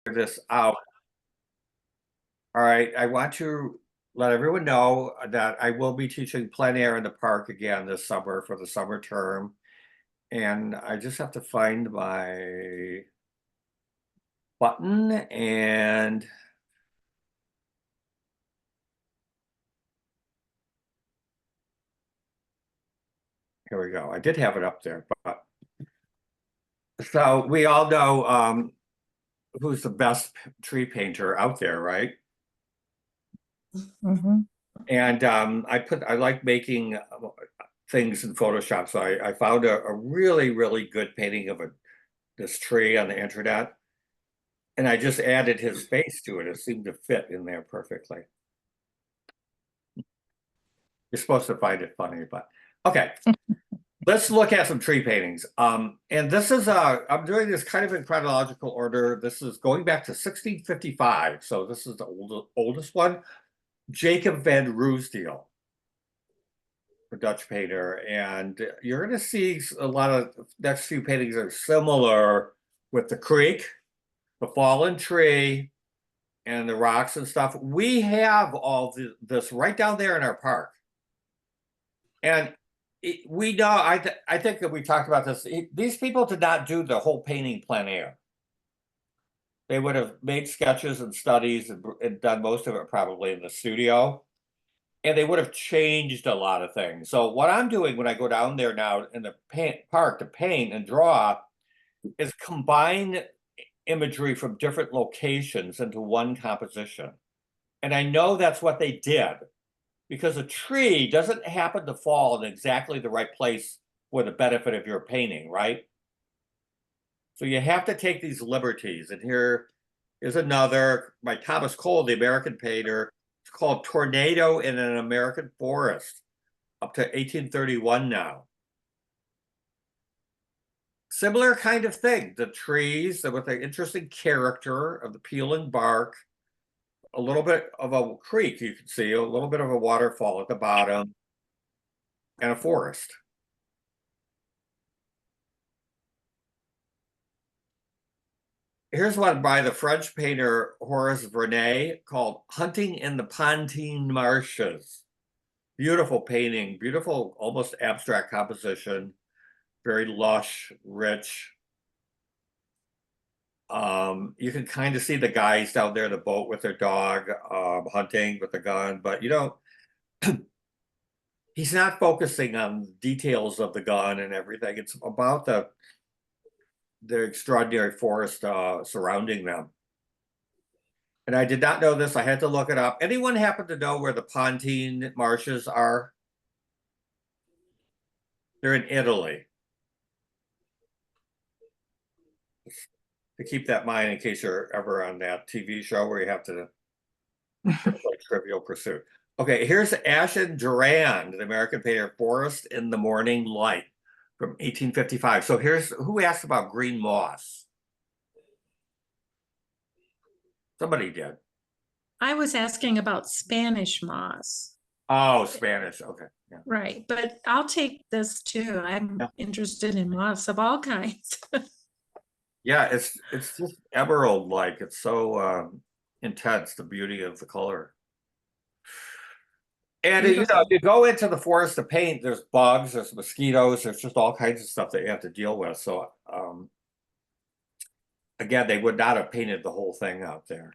This out. All right, I want to let everyone know that I will be teaching plein air in the park again this summer for the summer term. And I just have to find my button and here we go. I did have it up there, but so we all know who's the best tree painter out there, right? Mhm. And I like making things in Photoshop. So I found a really, really good painting of this tree on the internet. And I just added his face to it. It seemed to fit in there perfectly. You're supposed to find it funny, but okay. Let's look at some tree paintings. And this is I'm doing this kind of in chronological order. This is going back to 1655. So this is the oldest one. Jacob van Ruysdael, the Dutch painter. And you're going to see a lot of next few paintings are similar with the creek, the fallen tree, and the rocks and stuff. We have all this right down there in our park. And we know, I think that we talked about this. These people did not do the whole painting plein air. They would have made sketches and studies and done most of it probably in the studio. And they would have changed a lot of things. So what I'm doing when I go down there now in the park to paint and draw is combine imagery from different locations into one composition. And I know that's what they did because a tree doesn't happen to fall in exactly the right place for the benefit of your painting, right? So you have to take these liberties. And here is another by Thomas Cole, the American painter. It's called Tornado in an American Forest, up to 1831 now. Similar kind of thing. The trees with the interesting character of the peeling bark, a little bit of a creek, you can see a little bit of a waterfall at the bottom, and a forest. Here's one by the French painter Horace Vernet called Hunting in the Pontine Marshes. Beautiful painting, beautiful, almost abstract composition, very lush, rich. You can kind of see the guys down there in the boat with their dog, hunting with a gun, but you know, he's not focusing on details of the gun and everything. It's about the extraordinary forest surrounding them. And I did not know this. I had to look it up. Anyone happen to know where the Pontine Marshes are? They're in Italy. To keep that in mind in case you're ever on that TV show where you have to like Trivial Pursuit. Okay, here's Ashen Durand, the American painter, Forest in the Morning Light from 1855. So here's who asked about green moss? Somebody did. I was asking about Spanish moss. Oh, Spanish. Okay. Yeah. Right, but I'll take this too. I'm Yeah. interested in moss of all kinds. Yeah, it's just emerald like. It's so intense, the beauty of the color. And you know, if Beautiful. you go into the forest to paint, there's bugs, there's mosquitoes, there's just all kinds of stuff that you have to deal with. So again, they would not have painted the whole thing out there.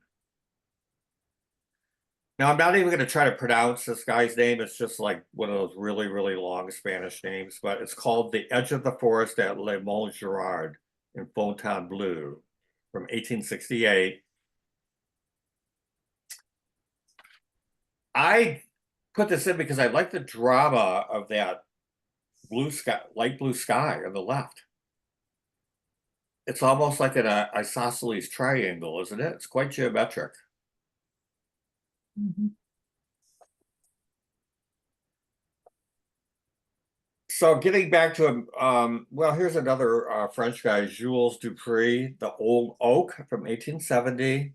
Now, I'm not even going to try to pronounce this guy's name. It's just like one of those really, really long Spanish names, but it's called The Edge of the Forest at Le Mont Gerard in Fontainebleau from 1868. I put this in because I like the drama of that blue sky, light blue sky on the left. It's almost like an isosceles triangle, isn't it? It's quite geometric. Mhm. So getting back to him, well, here's another French guy, Jules Dupré, The Old Oak from 1870.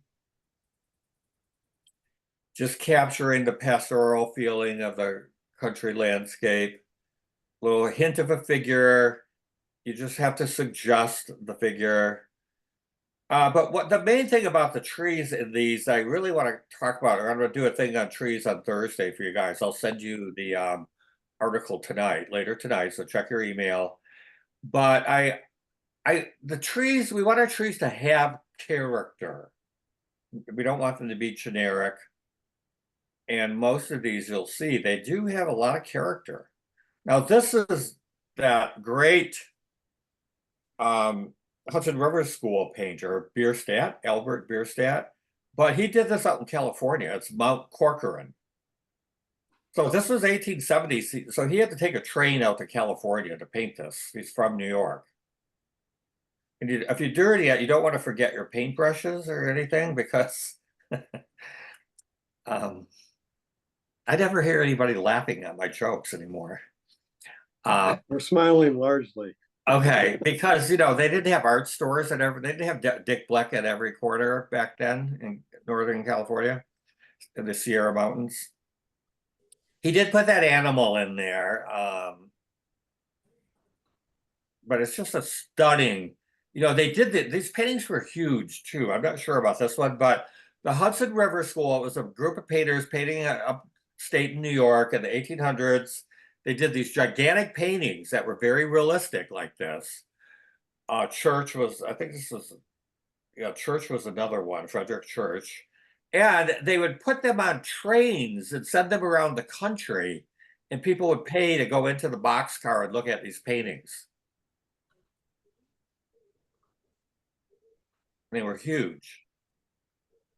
Just capturing the pastoral feeling of the country landscape. Little hint of a figure. You just have to suggest the figure. But what the main thing about the trees in these, I really want to talk about, I'm going to do a thing on trees on Thursday for you guys. I'll send you the article tonight, later tonight, so check your email. But the trees, we want our trees to have character. We don't want them to be generic. And most of these you'll see, they do have a lot of character. Now, this is that great Hudson River School painter, Bierstadt, Albert Bierstadt, but he did this out in California. It's Mount Corcoran. So this was 1870s. So he had to take a train out to California to paint this. He's from New York. And if you're dirty, you don't want to forget your paintbrushes or anything because I never hear anybody laughing at my jokes anymore. We're smiling largely. Okay, because they didn't have art stores and they didn't have Dick Bleck at every corner back then in Northern California, in the Sierra Mountains. He did put that animal in there, but it's just a stunning. They did these paintings were huge too. I'm not sure about this one, but the Hudson River School, it was a group of painters painting upstate in New York in the 1800s. They did these gigantic paintings that were very realistic like this. Church was, I think this was, Church was another one, Frederick Church. And they would put them on trains and send them around the country, and people would pay to go into the boxcar and look at these paintings. They were huge.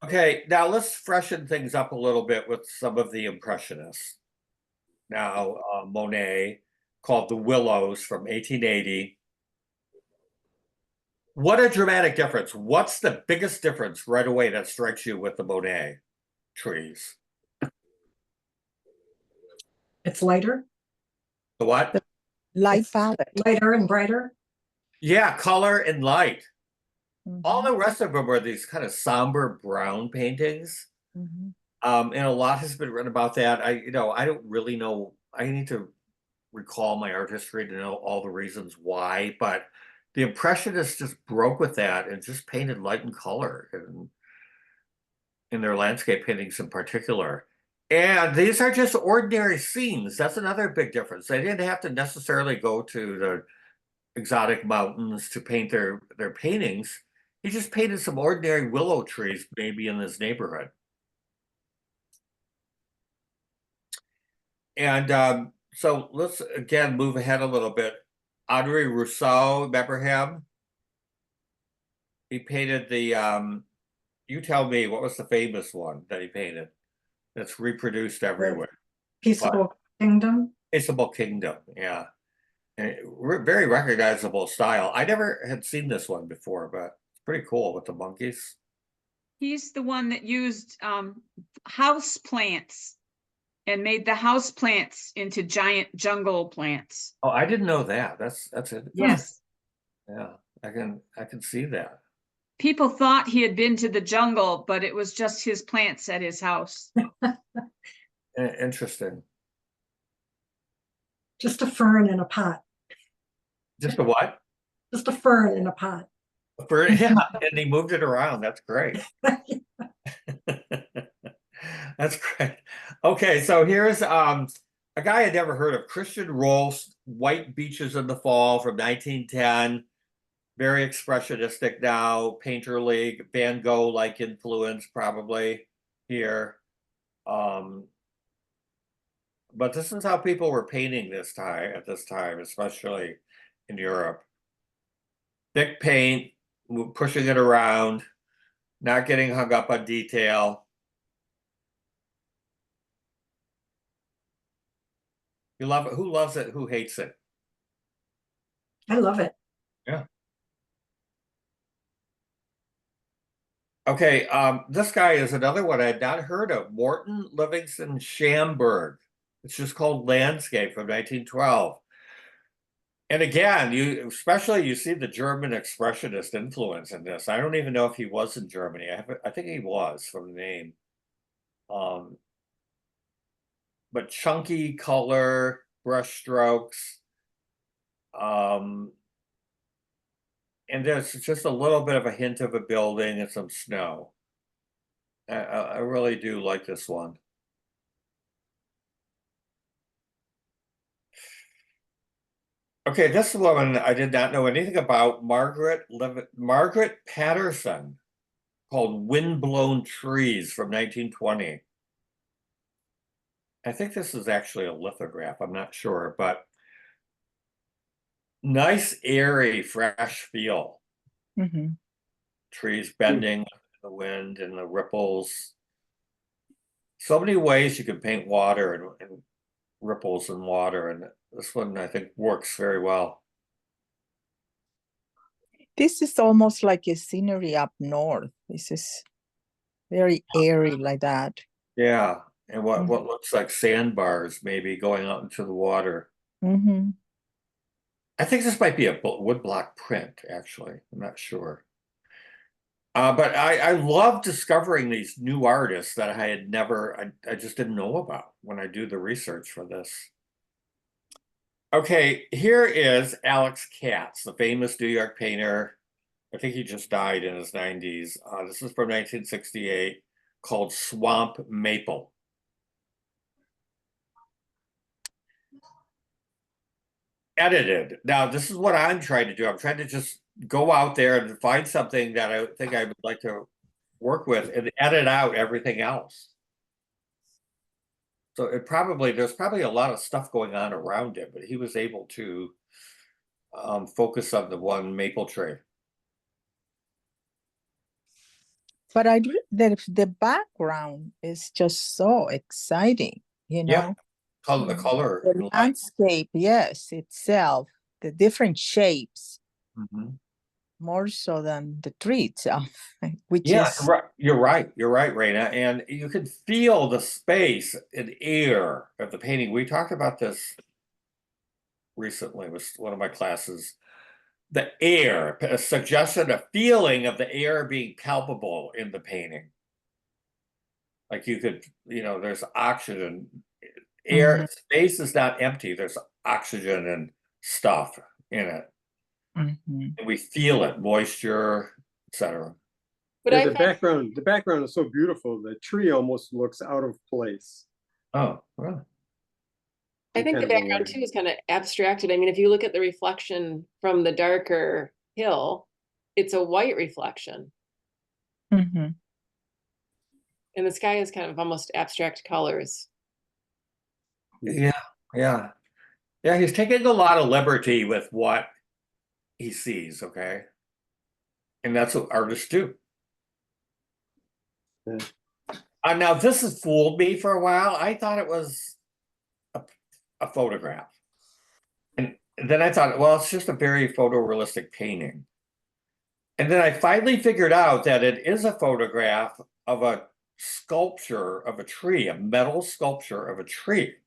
Okay, now let's freshen things up a little bit with some of the Impressionists. Now, Monet, called The Willows from 1880. What a dramatic difference. What's the biggest difference right away that strikes you with the Monet trees? It's lighter, The what? Light It's palette. lighter and brighter. Yeah, color and light. All Mhm, the rest of them are these kind of somber brown paintings. mhm. And a lot has been written about that. I don't really know. I need to recall my art history to know all the reasons why, but the Impressionists just broke with that and just painted light and color in their landscape paintings in particular. And these are just ordinary scenes. That's another big difference. They didn't have to necessarily go to the exotic mountains to paint their paintings. He just painted some ordinary willow trees maybe in this neighborhood. And so let's again move ahead a little bit. Henri Rousseau, remember him? He painted the you tell me, what was the famous one that he painted that's reproduced everywhere? Peaceable Kingdom. Peaceable Kingdom, yeah. And very recognizable style. I never had seen this one before, but it's pretty cool with the monkeys. He's the one that used house plants and made the house plants into giant jungle plants. Oh, I didn't know that. That's it. Yes. Yeah, I can see that. People thought he had been to the jungle, but it was just his plants at his house. Interesting. Just a fern in a pot. Just a what? Just a fern in a pot. Yeah, and he moved it around. That's great. That's great. Okay, so here's a guy I'd never heard of, Christian Rolst, White Beaches in the Fall from 1910. Very expressionistic now, painterly, Van Gogh-like influence probably here. But this is how people were painting at this time, especially in Europe. Thick paint, pushing it around, not getting hung up on detail. You love it. Who loves it? Who hates it? I love it. Yeah. Okay, this guy is another one I had not heard of, Morton Livingston Schamberg. It's just called Landscape from 1912. And again, you see the German expressionist influence in this. I don't even know if he was in Germany. I think he was from the name. But chunky color, brush strokes. And there's just a little bit of a hint of a building and some snow. I really do like this one. Okay, this woman I did not know anything about, Margaret Patterson, called Windblown Trees from 1920. I think this is actually a lithograph, I'm not sure, but nice, airy, fresh feel. Mhm. Trees bending in the wind and the ripples. So many ways you can paint water and ripples in water, and this one I think works very well. This is almost like a scenery up north. This is very airy like that. Yeah, and what Mhm. looks like sandbars maybe going out into the water. Hmm. I think this might be a woodblock print, actually. I'm not sure. But I love discovering these new artists that I had never, I just didn't know about when I do the research for this. Okay, here is Alex Katz, the famous New York painter. I think he just died in his 90s. This is from 1968, called Swamp Maple. Edited. Now, this is what I'm trying to do. I'm trying to just go out there and find something that I think I would like to work with and edit out everything else. So there's probably a lot of stuff going on around it, but he was able to focus on the one maple tree. But the background is just so exciting, you Yeah. know. The color. The and light. landscape, yes, itself, the different shapes, Mhm. more so than the tree itself, which Yeah, is you're right, Raina, and you can feel the space and air of the painting. We talked about this recently with one of my classes. The air, a suggestion, a feeling of the air being palpable in the painting. Like you could, there's oxygen. Air, space is not empty. There's oxygen and stuff in it. Mhm. And we feel it, moisture, etc. But Yeah, I the find, background is so beautiful. The tree almost looks out of place. Oh, well. I think the kind of a background way. too is kind of abstracted. I mean, if you look at the reflection from the darker hill, it's a white reflection. Mhm. And the sky is kind of almost abstract colors. Yeah, yeah. Yeah, he's taking a lot of liberty with what he sees, okay? And that's what artists do. Yeah. Now this has fooled me for a while. I thought it was a photograph. And then I thought, well, it's just a very photorealistic painting. And then I finally figured out that it is a photograph of a sculpture of a tree, a metal sculpture of a tree.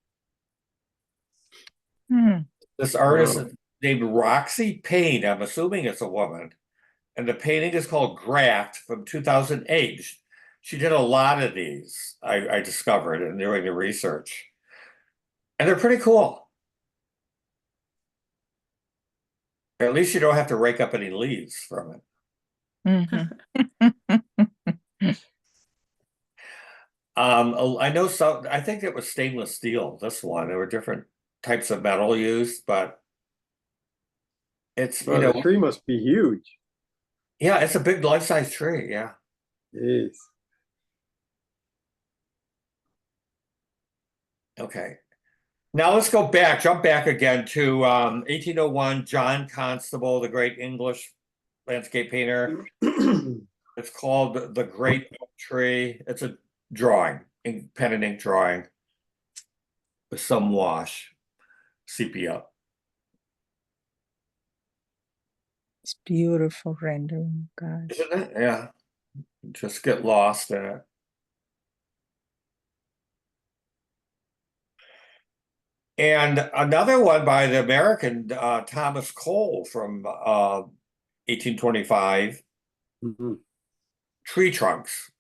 Hmm. This artist Wow. is named Roxy Payne. I'm assuming it's a woman. And the painting is called Graft from 2008. She did a lot of these, I discovered in doing the research. And they're pretty cool. At least you don't have to rake up any leaves from it. Mhm. I know some, I think it was stainless steel, this one. There were different types of metal used, but it's, Wow, the tree must be huge. yeah, it's a big life-size tree, yeah. Jeez. Okay. Now let's go back, jump back again to 1801, John Constable, the great English landscape painter. It's called The Great Oak Tree. It's a drawing, pen and ink drawing with some wash, sepia. It's beautiful rendering, guys. Isn't it? Yeah. Just get lost in it. And another one by the American Thomas Cole from 1825, Mhm. Tree Trunks,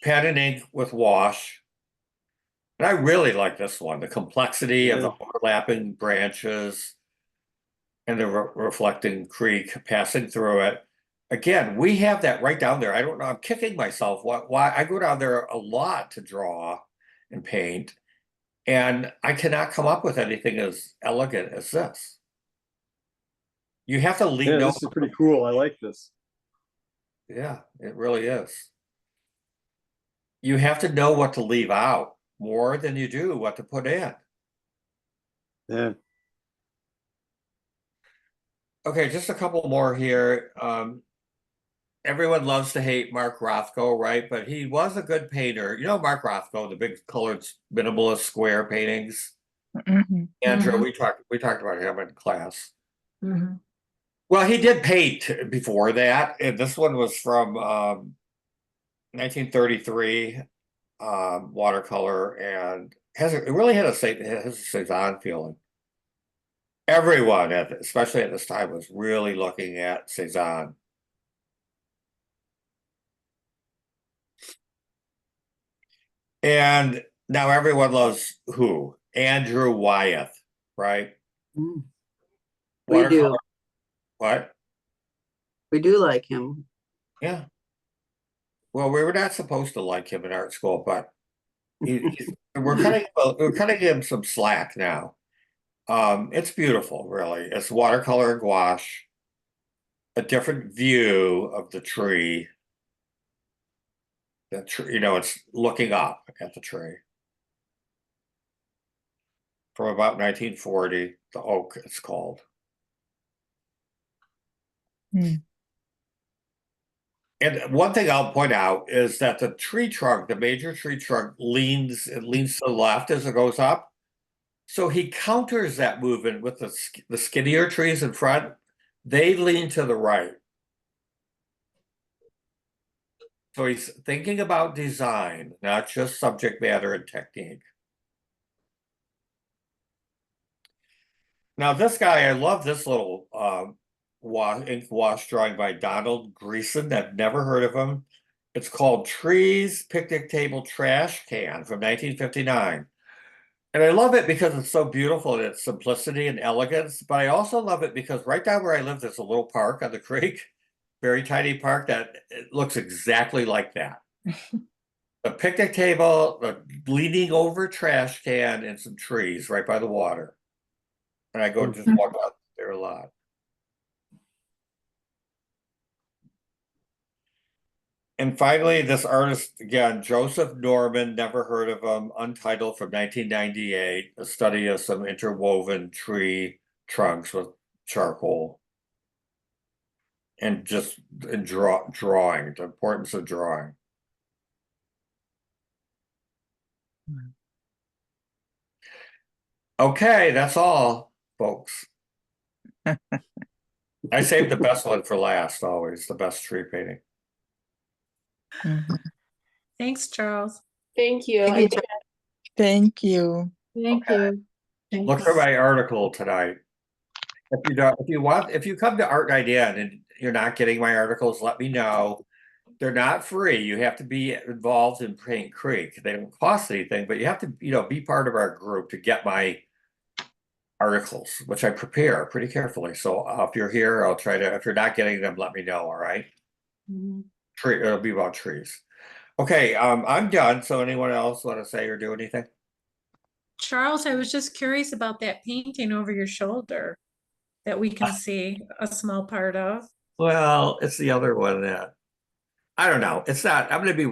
pen and ink with wash. And I really like this one, the complexity of the Yeah. overlapping branches. And the reflecting creek passing through it. Again, we have that right down there. I don't know, I'm kicking myself. Why I go down there a lot to draw and paint. And I cannot come up with anything as elegant as this. You have to leave Yeah, no, this is pretty cool. I like this. yeah, it really is. You have to know what to leave out more than you do what to put in. Yeah. Okay, just a couple more here. Everyone loves to hate Mark Rothko, right? But he was a good painter. You know Mark Rothko, the big colored minimalist square paintings. Mhm. Andrew, Mhm. we talked about him in class. Mhm. Well, he did paint before that, and this one was from 1933, watercolor, and it really had it has a Cezanne feeling. Everyone, especially at this time, was really looking at Cezanne. And now everyone loves who? Andrew Wyeth, right? We Watercolor. do. What? We do like him. Yeah. Well, we were not supposed to like him in art school, but we're cutting him some slack now. It's beautiful, really. It's watercolor and gouache, a different view of the tree. The tree, it's looking up at the tree. From about 1940, the oak, it's called. Hmm. And one thing I'll point out is that the tree trunk, the major tree trunk, leans to the left as it goes up. So he counters that movement with the skinnier trees in front. They lean to the right. So he's thinking about design, not just subject matter and technique. Now this guy, I love this little ink wash drawing by Donald Greason. I've never heard of him. It's called Trees Picnic Table Trash Can from 1959. And I love it because it's so beautiful in its simplicity and elegance, but I also love it because right down where I live, there's a little park on the creek, very tiny park that it looks exactly like that. The picnic table, the leaning over trash can, and some trees right by the water. And I go just walk out there a lot. And finally, this artist, again, Joseph Norman, never heard of him, Untitled from 1998, a study of some interwoven tree trunks with charcoal. And just drawing, the importance of drawing. Okay, that's all, folks. I saved the best one for last, always, the best tree painting. Mhm. Thanks, Charles. Thank you. Thank you, Thank you. Thank you. Look for my article tonight. If you come to Art Night In and you're not getting my articles, let me know. They're not free. You have to be involved in Paint Creek. They don't cost anything, but you have to, be part of our group to get my articles, which I prepare pretty carefully. So if you're here, I'll try to, if you're not getting them, let me know, all right? It'll be about trees. Okay, I'm done. So anyone else want to say or do anything? Charles, I was just curious about that painting over your shoulder that we can see a small part of. Well, it's the other one that, I don't know. It's not, I'm going to be